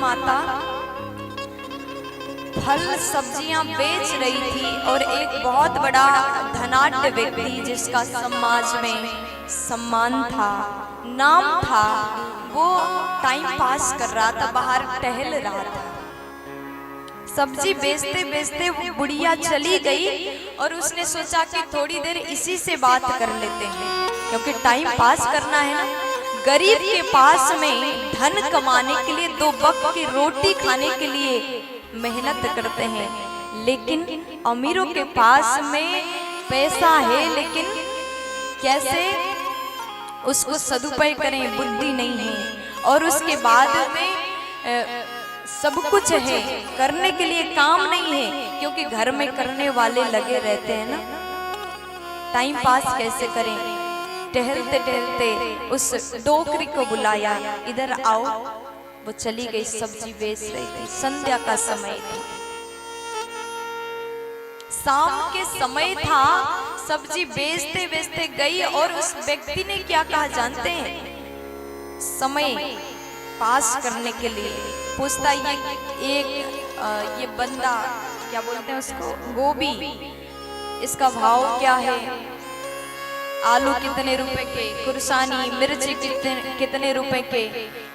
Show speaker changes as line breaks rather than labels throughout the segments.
माता फल सब्जियां बेच रही थी और एक बहुत बड़ा धनाढ्य व्यक्ति जिसका समाज में सम्मान था, नाम था, वो टाइम पास कर रहा था, बाहर टहल रहा था। सब्जी बेचते बेचते वो बुढ़िया चली गई और उसने सोचा कि थोड़ी देर इसी से बात कर लेते हैं, क्योंकि टाइम पास करना है ना। गरीब के पास में धन कमाने के लिए, 2 वक्त की रोटी खाने के लिए मेहनत करते हैं, लेकिन अमीरों के पास में पैसा है लेकिन कैसे उसको सदुपयोग करें बुद्धि नहीं है, और उसके बाद में सब कुछ है, करने के लिए काम नहीं है, क्योंकि घर में करने वाले लगे रहते हैं ना। टाइम पास कैसे करें? टहलते टहलते उस डोकरी को बुलाया, इधर आओ। वो चली गई, सब्जी बेच रही थी, संध्या का समय था, शाम के समय था। सब्जी बेचते बेचते गई और उस व्यक्ति ने क्या कहा जानते हैं? समय पास करने के लिए पूछता, ये बंदा क्या बोलते हैं उसको, गोभी, इसका भाव क्या है? आलू कितने रुपए के, कुरसानी मिर्ची कितने रुपए के,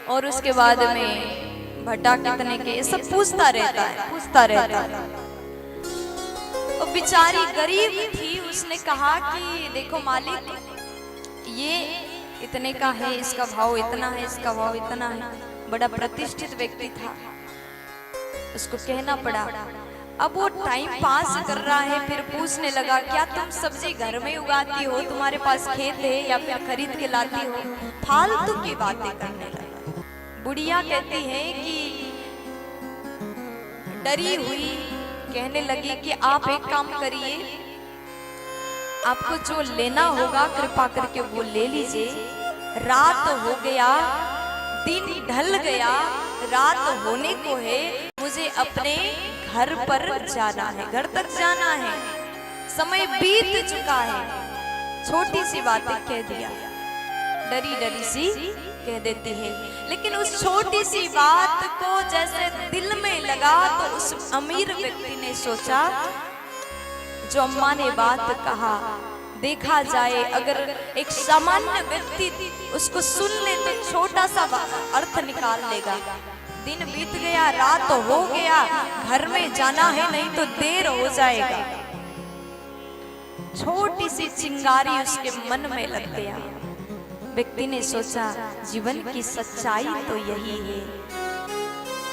और उसके बाद में भट्टा कितने के, ये सब पूछता रहता है। और बेचारी गरीब थी, उसने कहा कि देखो मालिक, ये इतने का है, इसका भाव इतना है, इसका भाव इतना है। बड़ा प्रतिष्ठित व्यक्ति था, उसको कहना पड़ा। अब वो टाइम पास कर रहा है, फिर पूछने लगा, क्या तुम सब्जी घर में उगाती हो, तुम्हारे पास खेत है, या फिर खरीद के लाती हो? फालतू की बातें करने लगा। बुढ़िया कहती है कि डरी हुई कहने लगी कि आप एक काम करिए, आपको जो लेना होगा कृपा करके वो ले लीजिए। रात हो गया, दिन ढल गया, रात होने को है, मुझे अपने घर पर जाना है, घर तक जाना है, समय बीत चुका है। छोटी सी बातें कह दिया, डरी डरी सी कह देती है, लेकिन उस छोटी सी बात को जैसे दिल में लगा तो उस अमीर व्यक्ति ने सोचा, जो अम्मा ने बात कहा, देखा जाए अगर एक सामान्य व्यक्ति उसको सुन ले तो छोटा सा अर्थ निकाल लेगा। दिन बीत गया, रात हो गया, घर में जाना है, नहीं तो देर हो जाएगा। छोटी सी चिंगारी उसके मन में लग गया। व्यक्ति ने सोचा, जीवन की सच्चाई तो यही है।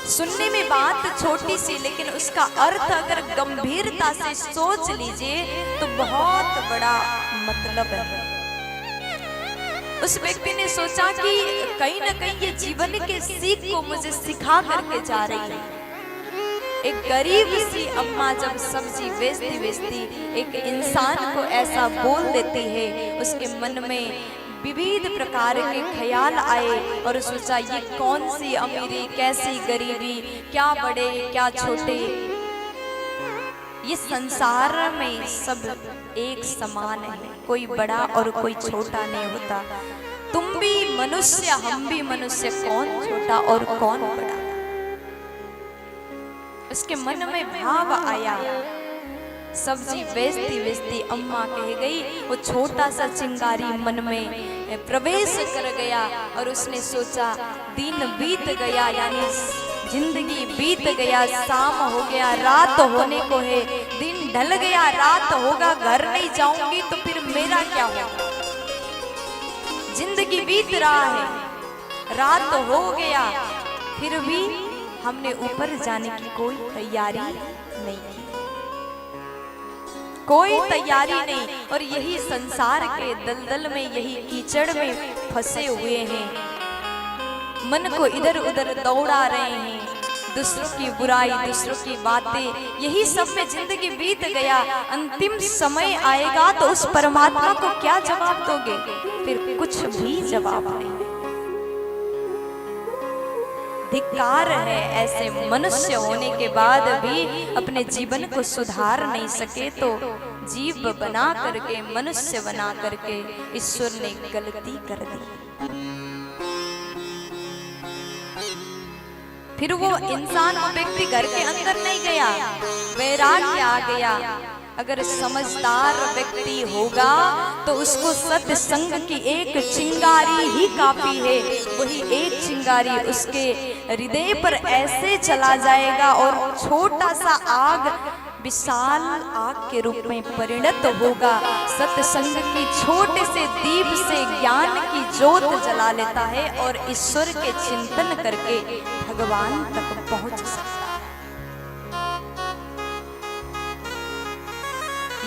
सुनने में बात छोटी सी, लेकिन उसका अर्थ अगर गंभीरता से सोच लीजिए तो बहुत बड़ा मतलब है। उस व्यक्ति ने सोचा कि कहीं ना कहीं ये जीवन के सीख को मुझे सिखा करके जा रही है। एक गरीब सी अम्मा जब सब्जी बेचती बेचती एक इंसान को ऐसा बोल देती है, उसके मन में विविध प्रकार के ख्याल आए और सोचा, ये कौन सी अमीरी, कैसी गरीबी, क्या बड़े क्या छोटे, ये संसार में सब एक समान है, कोई बड़ा और कोई छोटा नहीं होता। तुम भी मनुष्य, हम भी मनुष्य, कौन छोटा और कौन बड़ा। उसके मन में भाव आया। सब्जी बेचती बेचती अम्मा कह गई, वो छोटा सा चिंगारी मन में प्रवेश कर गया और उसने सोचा, दिन बीत गया, यानी जिंदगी बीत गया, शाम हो गया, रात होने को है, दिन ढल गया, रात होगा, घर नहीं जाऊंगी तो फिर मेरा क्या होगा। जिंदगी बीत रहा है, रात हो गया, फिर भी हमने ऊपर जाने की कोई तैयारी नहीं की, कोई तैयारी नहीं। और यही संसार के दलदल में, यही कीचड़ में फंसे हुए हैं, मन को इधर उधर दौड़ा रहे हैं, दूसरों की बुराई, दूसरों की बातें, यही सब में जिंदगी बीत गया। अंतिम समय आएगा तो उस परमात्मा को क्या जवाब दोगे? फिर कुछ भी जवाब नहीं। धिक्कार है ऐसे मनुष्य होने के बाद भी अपने जीवन को सुधार नहीं सके तो जीव बना करके, मनुष्य बना करके ईश्वर ने गलती कर दी। फिर वो इंसान, वो व्यक्ति घर के अंदर नहीं गया, वैराग्य आ गया। अगर समझदार व्यक्ति होगा तो उसको सत्संग की एक चिंगारी ही काफी है। वही एक चिंगारी उसके हृदय पर ऐसे चला जाएगा और छोटा सा आग विशाल आग के रूप में परिणत होगा। सत्संग की छोटे से दीप से ज्ञान की ज्योत जला लेता है और ईश्वर के चिंतन करके भगवान तक पहुंच सकता है।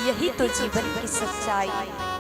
यही तो जीवन की सच्चाई है।